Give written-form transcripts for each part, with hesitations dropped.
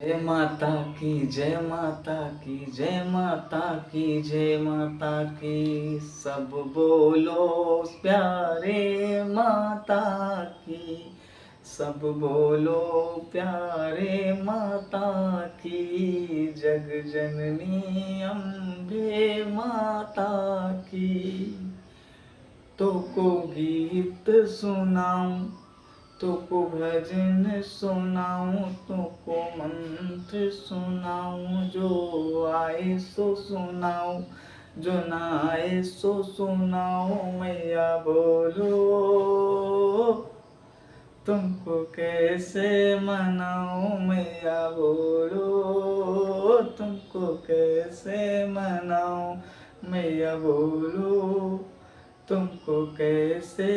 जय माता की जय माता की जय माता की जय माता की सब बोलो प्यारे माता की सब बोलो प्यारे माता की जग जननी अम्बे माता की। तो को गीत सुनाऊं तो को भजन सुनाऊं तो को मंत्र सुनाऊं जो आए सो सुनाऊं जो ना आए सो सुनाऊं मैया बोलो तुमको कैसे मनाऊं मैया बोलो तुमको कैसे मनाऊं मैया बोलो तुमको कैसे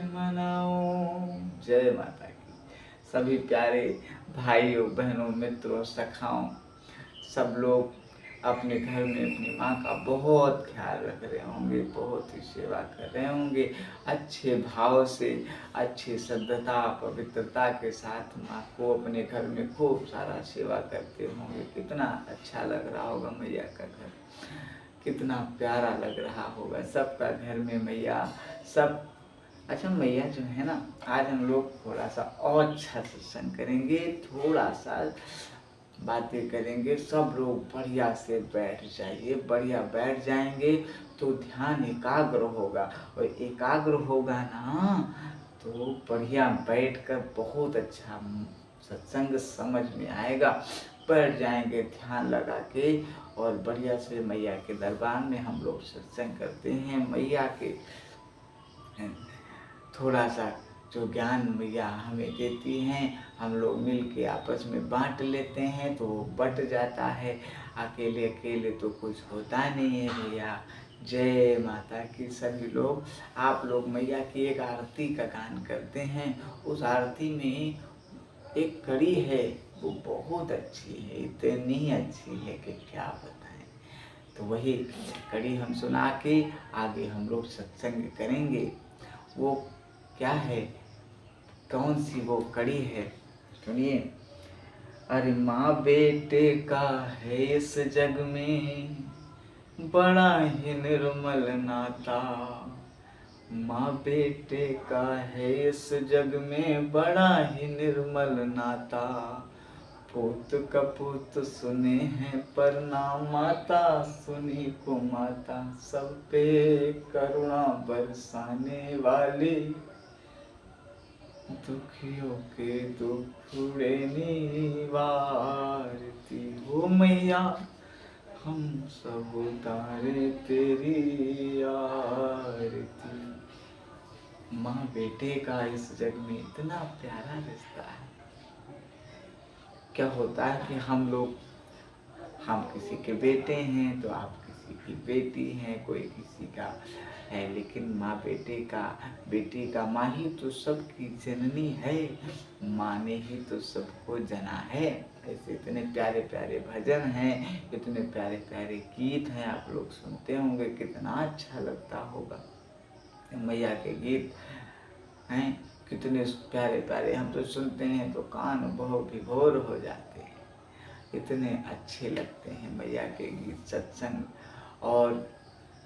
मनाऊं। जय माता की। सभी प्यारे भाइयों बहनों मित्रों सखाओं सब लोग अपने घर में अपनी माँ का बहुत ख्याल रख रहे होंगे, बहुत ही सेवा कर रहे होंगे, अच्छे भाव से अच्छी श्रद्धता पवित्रता के साथ माँ को अपने घर में खूब सारा सेवा करते होंगे। कितना अच्छा लग रहा होगा मैया का घर, कितना प्यारा लग रहा होगा सबका घर में मैया सब। अच्छा मैया जो है ना, आज हम लोग थोड़ा सा और अच्छा सत्संग करेंगे, थोड़ा सा बातें करेंगे। सब लोग बढ़िया से बैठ जाइए, बढ़िया बैठ जाएंगे तो ध्यान एकाग्र होगा, और एकाग्र होगा ना तो बढ़िया बैठकर बहुत अच्छा सत्संग समझ में आएगा। बैठ जाएंगे ध्यान लगा के और बढ़िया से मैया के दरबार में हम लोग सत्संग करते हैं। मैया के थोड़ा सा जो ज्ञान मैया हमें देती हैं हम लोग मिल के आपस में बांट लेते हैं तो बट जाता है। अकेले अकेले तो कुछ होता नहीं है भैया। जय माता की। सभी लोग आप लोग मैया की एक आरती का गान करते हैं। उस आरती में एक कड़ी है वो बहुत अच्छी है, इतनी अच्छी है कि क्या बताएं। तो वही कड़ी हम सुना के आगे हम लोग सत्संग करेंगे। वो क्या है, कौन सी वो कड़ी है, सुनिए। अरे माँ बेटे का है इस जग में बड़ा ही निर्मल नाता, माँ बेटे का है इस जग में बड़ा ही निर्मल नाता। पूत कपूत सुने हैं पर ना माता सुनी को माता, सब पे करुणा बरसाने वाली, दुखियों के दुख उड़ेने वारती हो मैया, हम सब उतारे तेरी आरती। माँ बेटे का इस जग में इतना प्यारा रिश्ता है। क्या होता है कि हम किसी के बेटे हैं तो आप किसी की बेटी हैं, कोई किसी का है, लेकिन माँ बेटी का माँ ही तो सबकी जननी है, माँ ने ही तो सबको जना है। ऐसे इतने प्यारे प्यारे भजन हैं, इतने प्यारे प्यारे गीत हैं, आप लोग सुनते होंगे, कितना अच्छा लगता होगा। मैया के गीत हैं कितने प्यारे प्यारे, हम तो सुनते हैं तो कान बहुत विभोर हो जाते हैं, इतने अच्छे लगते हैं मैया के गीत सत्संग। और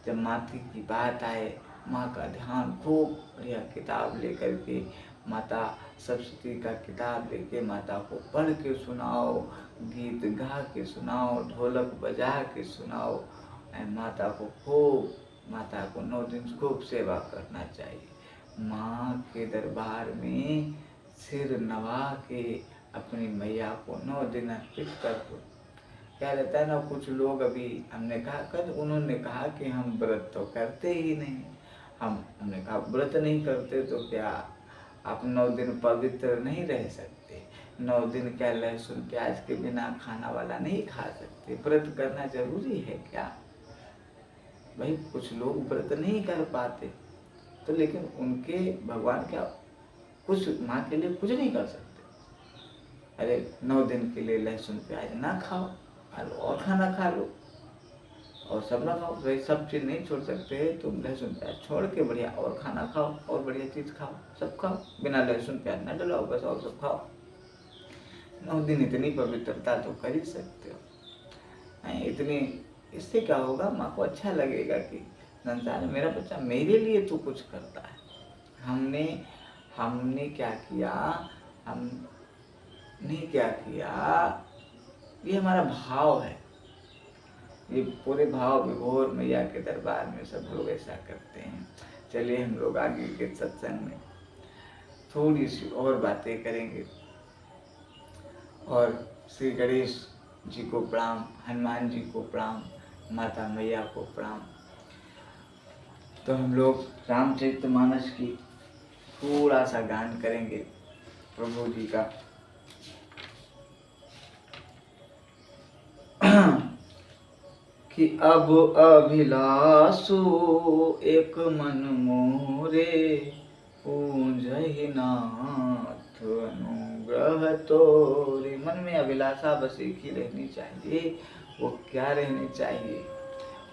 जब माता की बात आए, माँ का ध्यान खूब बढ़िया किताब लेकर के, माता सरस्वती का किताब लेके माता को पढ़ के सुनाओ, गीत गा के सुनाओ, ढोलक बजा के सुनाओ। माता को खूब, माता को 9 दिन खूब सेवा करना चाहिए। माँ के दरबार में सिर नवा के अपनी मैया को 9 दिन अर्पित कर दो। क्या रहता है ना, कुछ लोग अभी हमने कहा कल उन्होंने कहा कि हम व्रत तो करते ही नहीं। हमने कहा व्रत नहीं करते तो क्या आप 9 दिन पवित्र नहीं रह सकते? 9 दिन क्या लहसुन प्याज के बिना खाना वाला नहीं खा सकते? व्रत करना जरूरी है क्या भाई? कुछ लोग व्रत नहीं कर पाते तो लेकिन उनके भगवान क्या कुछ माँ के लिए कुछ नहीं कर सकते? अरे 9 दिन के लिए लहसुन प्याज ना खाओ और खाना खा लो और सब ना खाओ। भाई सब चीज़ नहीं छोड़ सकते तुम, लहसुन प्याज छोड़ के बढ़िया और खाना खाओ और बढ़िया चीज़ खाओ, सब खाओ, बिना लहसुन प्याज ना डलाओ बस, और सब खाओ। 9 दिन इतनी पवित्रता तो कर ही सकते हो, इतनी। इससे क्या होगा, माँ को अच्छा लगेगा कि संसार में मेरा बच्चा मेरे लिए तो कुछ करता है। हमने क्या किया, हमने क्या किया, ये हमारा भाव है। ये पूरे भाव विभोर मैया के दरबार में सब लोग ऐसा करते हैं। चलिए हम लोग आगे के सत्संग में थोड़ी सी और बातें करेंगे। और श्री गणेश जी को प्रणाम, हनुमान जी को प्रणाम, माता मैया को प्रणाम। तो हम लोग रामचरितमानस की थोड़ा सा गान करेंगे प्रभु जी का। कि अब अभिलाषो एक मन मोरे, पूंजहि नाथ अनुग्रह तोरे। मन में अभिलाषा बस एक ही रहनी चाहिए। वो क्या रहनी चाहिए,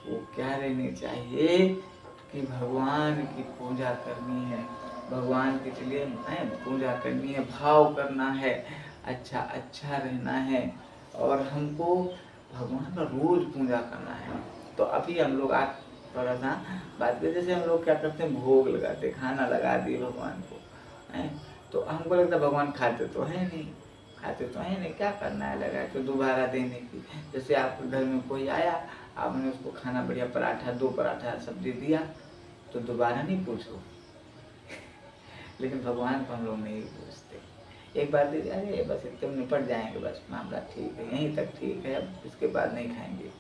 वो क्या रहनी चाहिए कि भगवान की पूजा करनी है, भगवान के लिए पूजा करनी है, भाव करना है, अच्छा अच्छा रहना है, और हमको भगवान का रोज पूजा करना है। तो अभी हम लोग आज थोड़ा सा बात करें, जैसे हम लोग क्या करते हैं, भोग लगाते, खाना लगा दिए भगवान को, है तो हमको लगता है भगवान खाते तो है नहीं, खाते तो है नहीं, क्या करना है लगा के दोबारा देने की। जैसे आपके घर में कोई आया, आपने उसको खाना बढ़िया पराठा, 2 पराठा सब्जी दिया, तो दोबारा नहीं पूछो। लेकिन भगवान को हम लोग नहीं पूछते, एक बार दे दिया, अरे बस एकदम निपट जाएंगे, बस मामला ठीक है, यहीं तक ठीक है, अब इसके बाद नहीं खाएंगे।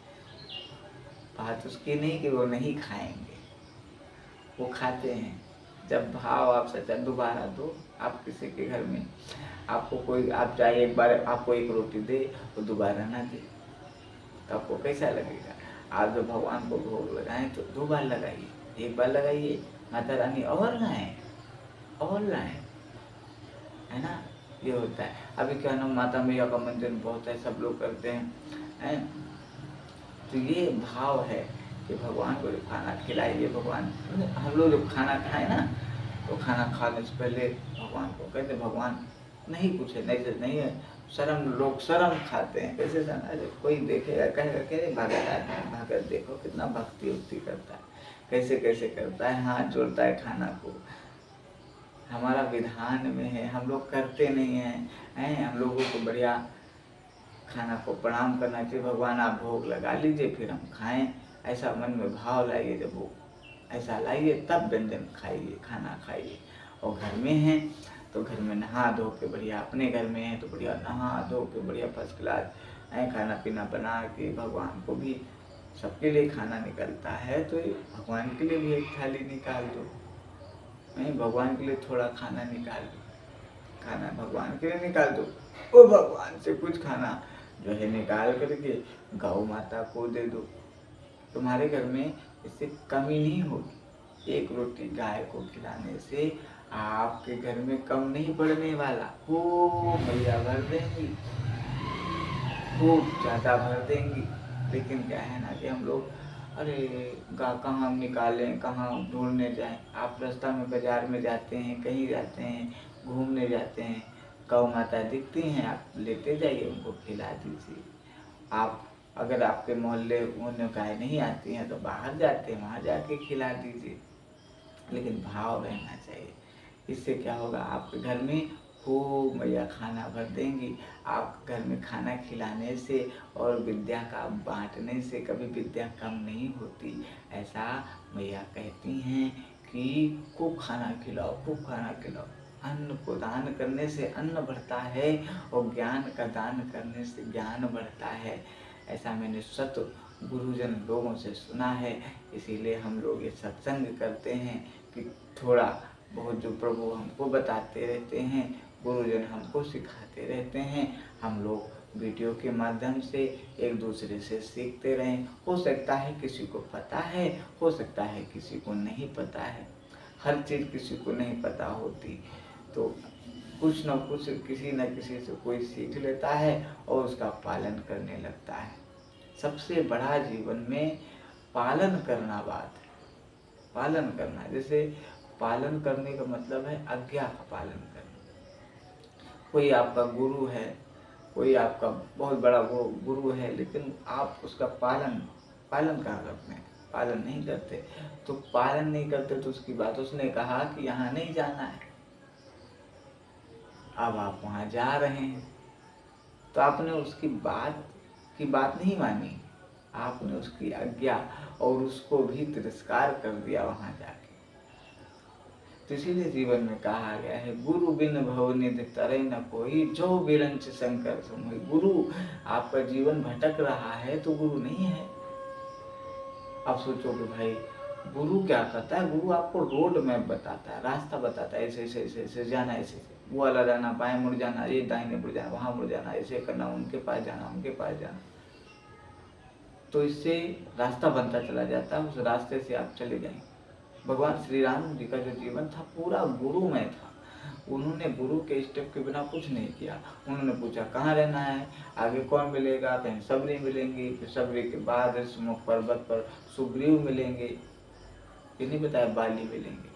बात उसकी नहीं कि वो नहीं खाएंगे, वो खाते हैं। जब भाव आप सच्चा, दोबारा दो। आप किसी के घर में आपको कोई, आप जाइए एक बार, आपको एक रोटी दे, वो दोबारा ना दे, तो आपको कैसा लगेगा। आप जब भगवान को भोग लगाएं तो 2 बार लगाइए, 1 बार लगाइए, माता रानी और लाएं, और लाएं, है ना। ये होता है। अभी क्या नाम, माता मैया का मंदिर बहुत है, सब लोग करते हैं, तो ये भाव है कि भगवान को जब खाना खिलाइए, भगवान, हम लोग जब खाना खाएं ना, तो खाना खाने से पहले भगवान को कहते, भगवान नहीं पूछे, नहीं है शर्म, लोग शर्म खाते हैं, कैसे शर्म, अरे कोई देखेगा कहेगा कि अरे भगत आदमी, भगत देखो कितना भक्ति उक्ति करता है, कैसे कैसे करता है, हाथ जोड़ता है खाना को। हमारा विधान में है, हम लोग करते नहीं हैं, हम लोगों को बढ़िया खाना को प्रणाम करना चाहिए। भगवान आप भोग लगा लीजिए, फिर हम खाएं, ऐसा मन में भाव लाइए, जब वो ऐसा लाइए तब व्यंजन खाइए, खाना खाइए। और घर में हैं तो घर में नहा धो के बढ़िया, अपने घर में है तो बढ़िया नहा धो के बढ़िया फर्स्ट क्लास खाना पीना बना के, भगवान को भी, सबके लिए खाना निकलता है तो भगवान के लिए भी एक थाली निकाल दो, भगवान के लिए थोड़ा खाना निकाल दो, खाना भगवान के लिए निकाल दो, और भगवान से कुछ खाना जो है निकाल करके गौ माता को दे दो। तुम्हारे घर में इससे कमी नहीं होगी। 1 रोटी गाय को खिलाने से आपके घर में कम नहीं पड़ने वाला, खूब मैया भर देंगी, खूब ज़्यादा भर देंगी। लेकिन क्या है ना कि हम लोग, अरे कहाँ निकालें, कहाँ ढूंढने जाएं। आप रास्ता में बाजार में जाते हैं, कहीं जाते हैं, घूमने जाते हैं, गौ माता दिखती हैं, आप लेते जाइए, उनको खिला दीजिए। आप अगर आपके मोहल्ले उन्हें गाय नहीं आती हैं तो बाहर जाते हैं, वहाँ जाके खिला दीजिए। लेकिन भाव रहना चाहिए। इससे क्या होगा, आपके घर में खूब मैया खाना भर देंगी। आप घर में खाना खिलाने से और विद्या का बांटने से कभी विद्या कम नहीं होती। ऐसा मैया कहती हैं कि खूब खाना खिलाओ, खूब खाना खिलाओ। अन्न को दान करने से अन्न बढ़ता है, और ज्ञान का दान करने से ज्ञान बढ़ता है। ऐसा मैंने सत गुरुजन लोगों से सुना है। इसीलिए हम लोग ये सत्संग करते हैं कि थोड़ा बहुत जो प्रभु हमको बताते रहते हैं, गुरुजन हमको सिखाते रहते हैं, हम लोग वीडियो के माध्यम से एक दूसरे से सीखते रहें। हो सकता है किसी को पता है, हो सकता है किसी को नहीं पता है। हर चीज़ किसी को नहीं पता होती, तो कुछ न कुछ किसी न किसी से कोई सीख लेता है और उसका पालन करने लगता है। सबसे बड़ा जीवन में पालन करना बात है, पालन करना। जैसे पालन करने का मतलब है आज्ञा का पालन करना। कोई आपका गुरु है कोई आपका बहुत बड़ा वो गुरु है, लेकिन आप उसका पालन पालन कहाँ करते हैं, पालन नहीं करते। तो पालन नहीं करते तो उसकी बात, उसने कहा कि यहाँ नहीं जाना है, अब आप वहाँ जा रहे हैं, तो आपने उसकी बात नहीं मानी, आपने उसकी आज्ञा और उसको भी तिरस्कार कर दिया वहाँ जाके। तो इसीलिए जीवन में कहा गया है, गुरु बिन भव निधि तरै न कोई, जो बिरंच शंकर समोई। गुरु, आपका जीवन भटक रहा है तो गुरु नहीं है। आप सोचो कि भाई गुरु क्या करता है, गुरु आपको रोड मैप बताता है, रास्ता बताता है, ऐसे ऐसे ऐसे ऐसे जाना, ऐसे वो वाला जाना, बाएं मुड़ जाना, ये दाहिने मुड़ जाना, वहां मुड़ जाना, ऐसे करना, उनके पास जाना, उनके पास जाना। तो इससे रास्ता बनता चला जाता है, उस रास्ते से आप चले जाएंगे। भगवान श्री राम जी का जो जीवन था पूरा गुरुमय था। उन्होंने गुरु के स्टेप के बिना कुछ नहीं किया। उन्होंने पूछा कहाँ रहना है, आगे कौन मिलेगा, कहीं सबरी मिलेंगे, फिर सबरी के बाद स्मुख पर्वत पर सुग्रीव मिलेंगे, ये नहीं बताया बाली मिलेंगे।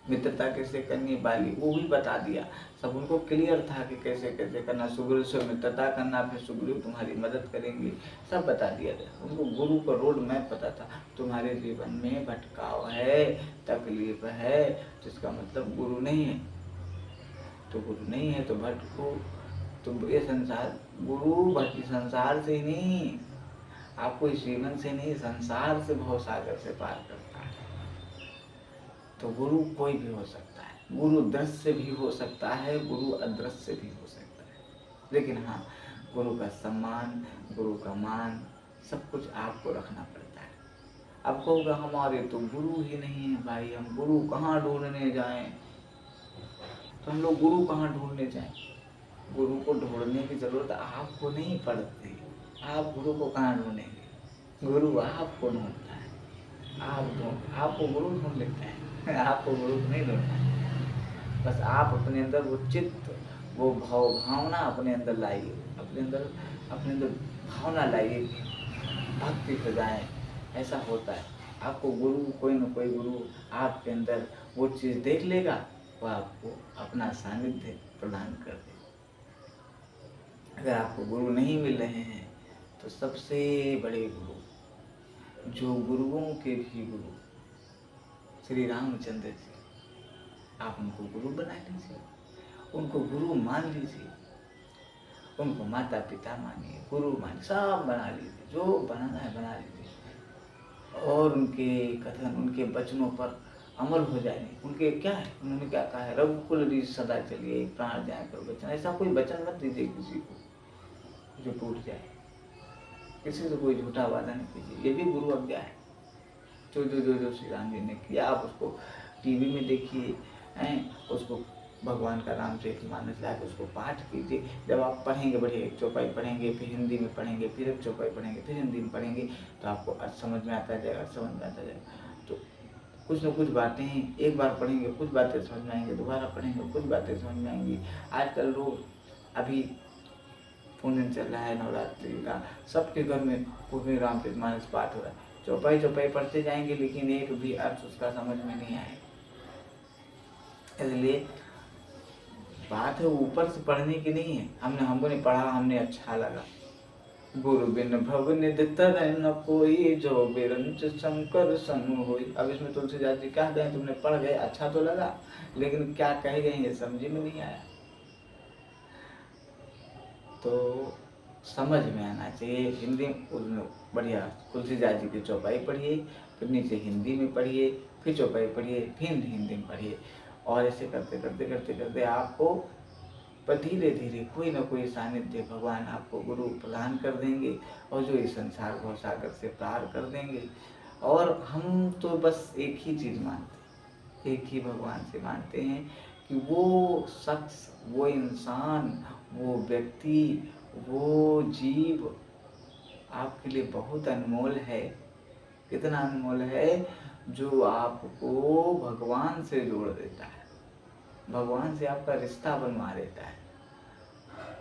मित्रता कैसे करनी है, बाली वो भी बता दिया, सब उनको क्लियर था कि कैसे कैसे करना, सुग्रीव से मित्रता करना, फिर सुग्रीव तुम्हारी मदद करेंगे, सब बता दिया गया। उनको गुरु का रोड मैप पता था। तुम्हारे जीवन में भटकाव है, तकलीफ है, तो इसका मतलब गुरु नहीं है। तो गुरु नहीं है तो भटको। तो ये संसार, गुरु भटकी संसार से ही नहीं, आपको इस जीवन से नहीं, संसार से भव सागर से पार करता है। तो गुरु कोई भी हो सकता है, गुरु दृश्य भी हो सकता है, गुरु अदृश्य भी हो सकता है, लेकिन हाँ, गुरु का सम्मान, गुरु का मान, सब कुछ आपको रखना पड़ता है। अब कहोगे हमारे तो गुरु ही नहीं है भाई, हम गुरु कहाँ ढूंढने जाएं? तो हम लोग गुरु कहाँ ढूंढने जाएं? गुरु को ढूंढने की जरूरत आपको नहीं पड़ती। आप गुरु को कहाँ ढूंढेंगे? गुरु आपको ढूंढता है। आपको गुरु ढूंढ लेता है। आपको गुरु नहीं ढूंढना है। बस आप अपने अंदर वो चित्त, वो भावना अपने अंदर लाइए, अपने अंदर भावना लाइए, भक्ति हो जाए। ऐसा होता है। आपको गुरु, कोई न कोई गुरु आपके अंदर वो चीज़ देख लेगा, वो आपको अपना सानिध्य प्रदान कर दे। अगर आपको गुरु नहीं मिल रहे हैं तो सबसे बड़े गुरु, जो गुरुओं के भी गुरु, श्री रामचंद्र जी, आप उनको गुरु बना लीजिए, उनको गुरु मान लीजिए, उनको माता पिता मानिए, गुरु मानिए, सब बना लीजिए, जो बनाना है बना लीजिए, और उनके कथन, उनके वचनों पर अमल हो जाएंगे। उनके क्या है, उन्होंने क्या कहा है, रघुकुल रीत सदा चलिए, प्राण जाए पर वचन। ऐसा कोई वचन मत दीजिए किसी को जो टूट जाए, किसी से कोई झूठा वादा नहीं कीजिए, ये भी गुरु आज्ञा है। जो श्री राम जी ने किया, आप उसको टीवी में देखिए, उसको भगवान का रामचरितमानस लाके उसको पाठ कीजिए। जब आप पढ़ेंगे, बढ़िया एक चौपाई पढ़ेंगे, फिर हिंदी में पढ़ेंगे, फिर एक चौपाई पढ़ेंगे, फिर हिंदी में पढ़ेंगे, तो आपको अर्थ समझ में आता जाएगा, समझ में आता जाएगा। तो कुछ न कुछ बातें हैं, एक बार पढ़ेंगे कुछ बातें समझ में आएंगी, दोबारा पढ़ेंगे कुछ बातें समझ में आएंगी। आजकल लोग, अभी पूजन चल रहा है नवरात्रि का, सबके घर में पूरे रामचरितमानस पाठ हो रहा है। चौपाई पढ़ते जाएंगे, लेकिन एक भी अर्थ उसका समझ में नहीं आएगा। इसलिए बात है ऊपर से पढ़ने की नहीं है, हमने पढ़ा, हमने अच्छा लगा। गुरु बिन भव निधि तरै न कोई, जो बिरंच शंकर सम होई। अब इसमें तुलसीदास जी क्या गए, तुमने पढ़ गए, अच्छा तो लगा, लेकिन क्या कह गए ये समझ में नहीं आया। तो समझ में आना चाहिए। हिंदी उसमें बढ़िया तुलसीदास जी की चौपाई पढ़िए, फिर नीचे हिंदी में पढ़िए, फिर चौपाई पढ़िए, फिर हिंदी में पढ़िए, और ऐसे करते आपको धीरे धीरे कोई ना कोई सानिध्य भगवान आपको गुरु प्रदान कर देंगे, और जो इस संसार भव सागर से पार कर देंगे। और हम तो बस एक ही चीज़ मानते हैं, एक ही भगवान से मानते हैं कि वो शख्स, वो इंसान, वो व्यक्ति, वो जीव आपके लिए बहुत अनमोल है। कितना अनमोल है, जो आपको भगवान से जोड़ देता है, भगवान से आपका रिश्ता बनवा देता है।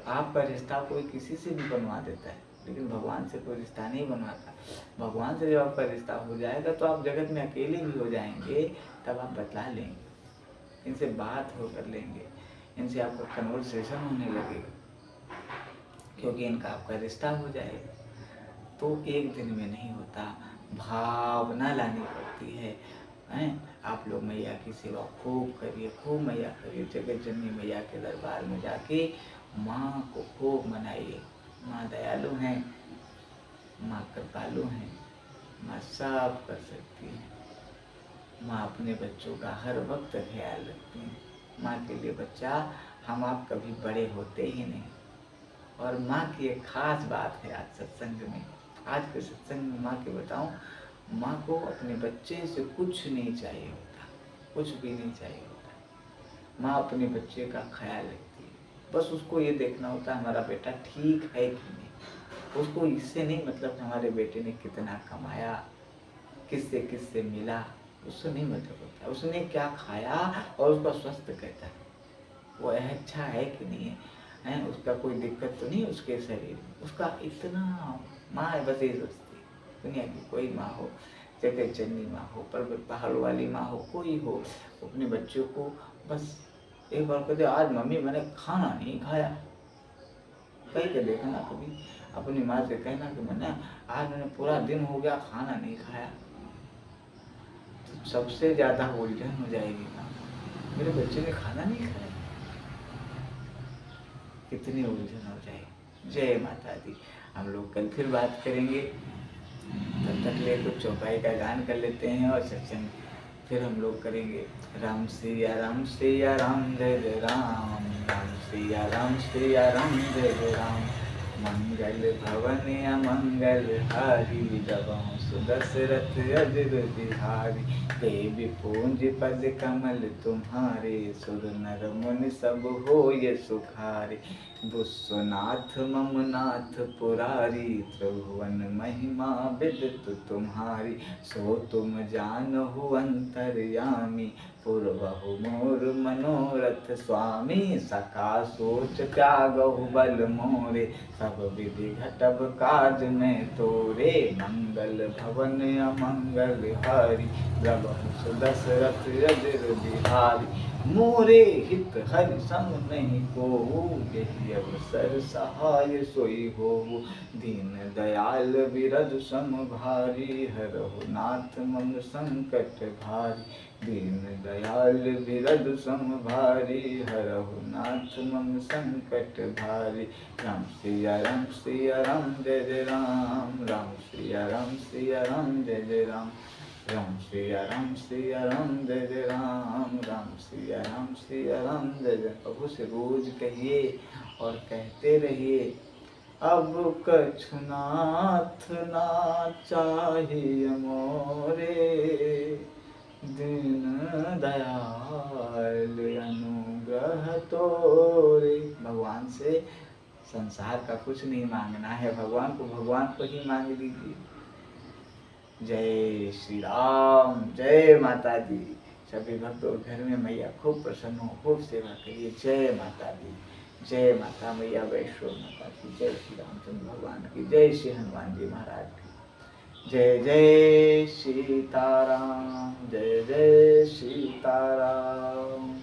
आपका रिश्ता कोई किसी से भी बनवा देता है, लेकिन भगवान से कोई रिश्ता नहीं बनवाता। भगवान से जब आपका रिश्ता हो जाएगा तो आप जगत में अकेले भी हो जाएंगे, तब आप बतला लेंगे, इनसे बात हो कर लेंगे, इनसे आपका कन्वर्सेशन होने लगेगा। क्योंकि इनका आपका रिश्ता हो जाएगा। तो एक दिन में नहीं होता, भावना लानी पड़ती है। हैं, आप लोग मैया की सेवा खूब करिए, खूब मैया करिए। जगत जननी मैया के दरबार में जाके माँ को खूब मनाइए। माँ दयालु हैं, माँ कृपालु हैं, माँ सब कर सकती है। माँ अपने बच्चों का हर वक्त ख्याल रखती है। माँ के लिए बच्चा हम आप कभी बड़े होते ही नहीं। और माँ की एक खास बात है आज सत्संग में, आज के सत्संग में माँ के बताऊं, माँ को अपने बच्चे से कुछ नहीं चाहिए होता, कुछ भी नहीं चाहिए होता। माँ अपने बच्चे का ख्याल रखती है, बस उसको ये देखना होता है हमारा बेटा ठीक है कि नहीं। उसको इससे नहीं मतलब हमारे बेटे ने कितना कमाया, किससे किससे मिला, उससे नहीं मतलब होता। उसने क्या खाया और उसका स्वास्थ्य कैसा है, वो अच्छा है कि नहीं है, उसका कोई दिक्कत तो नहीं उसके शरीर में, उसका इतना माँ है बस ये सोचती है। दुनिया की कोई माँ हो, जगत जननी माँ हो, पर्वत पहाड़ वाली माँ हो, कोई हो, अपने बच्चों को बस एक बार कहते आज मम्मी मैंने खाना नहीं खाया, कह के देखना कभी अपनी माँ से कहना कि मैंने पूरा दिन हो गया खाना नहीं खाया। तो सबसे ज्यादा उलझन हो जाएगी माँ, मेरे बच्चे ने खाना नहीं खाया, कितनी उलझन हो जाएगी। जय माता दी। हम लोग कल फिर बात करेंगे, तब तक ले कुछ चौपाई का गान कर लेते हैं और सत्संग फिर हम लोग करेंगे। राम सिया राम सिया राम जय जय राम, राम सिया राम सिया राम जय जय राम। मंगल भवन अमंगल हारी, जबहु सुदशरथ अजर बिहारी। देवी पूंज पद कमल तुम्हारे, सुर नर मुनि सब होय सुखारे। विश्वनाथ मम नाथ पुरारी, त्रिभुवन महिमा विदित तुम्हारी। सो तुम जानहु अंतर्यामी, पूर्वहु मोर मनोरथ स्वामी। सका सोच त्यागहु बल मोरे, सब विधि घटब काज में तोरे। मंगल भवन अमंगल हारी, प्रभु सुदशरथ अजर बिहारी। मोरे हित हरि संग नहीं कोहू, यही अवसर सहाय सोई होऊ। दीन दयाल बिरज सम भारी, हरहु नाथ मम संकट भारी। दीन दयाल बिरज सम भारी, हरहु नाथ मम संकट भारी। राम सिया राम जय जय राम, राम सिया राम जय जय राम। राम सिया राम जय जय राम, राम सिया राम जय जय। प्रभु से रोज कहिए और कहते रहिए, अब कछुनाथ ना चाहिए मोरे। दीन दयाल अनुग्रह तोरे। भगवान से संसार का कुछ नहीं मांगना है, भगवान को ही मांग लीजिए। जय श्री राम, जय माता दी। सभी भक्तों घर में मैया खूब प्रसन्न हो, खूब सेवा करिए। जय माता दी, जय माता मैया वैष्णो माता की, जय श्री रामचंद्र भगवान की, जय श्री हनुमान जी महाराज की। जय जय सीताराम, जय जय सीताराम।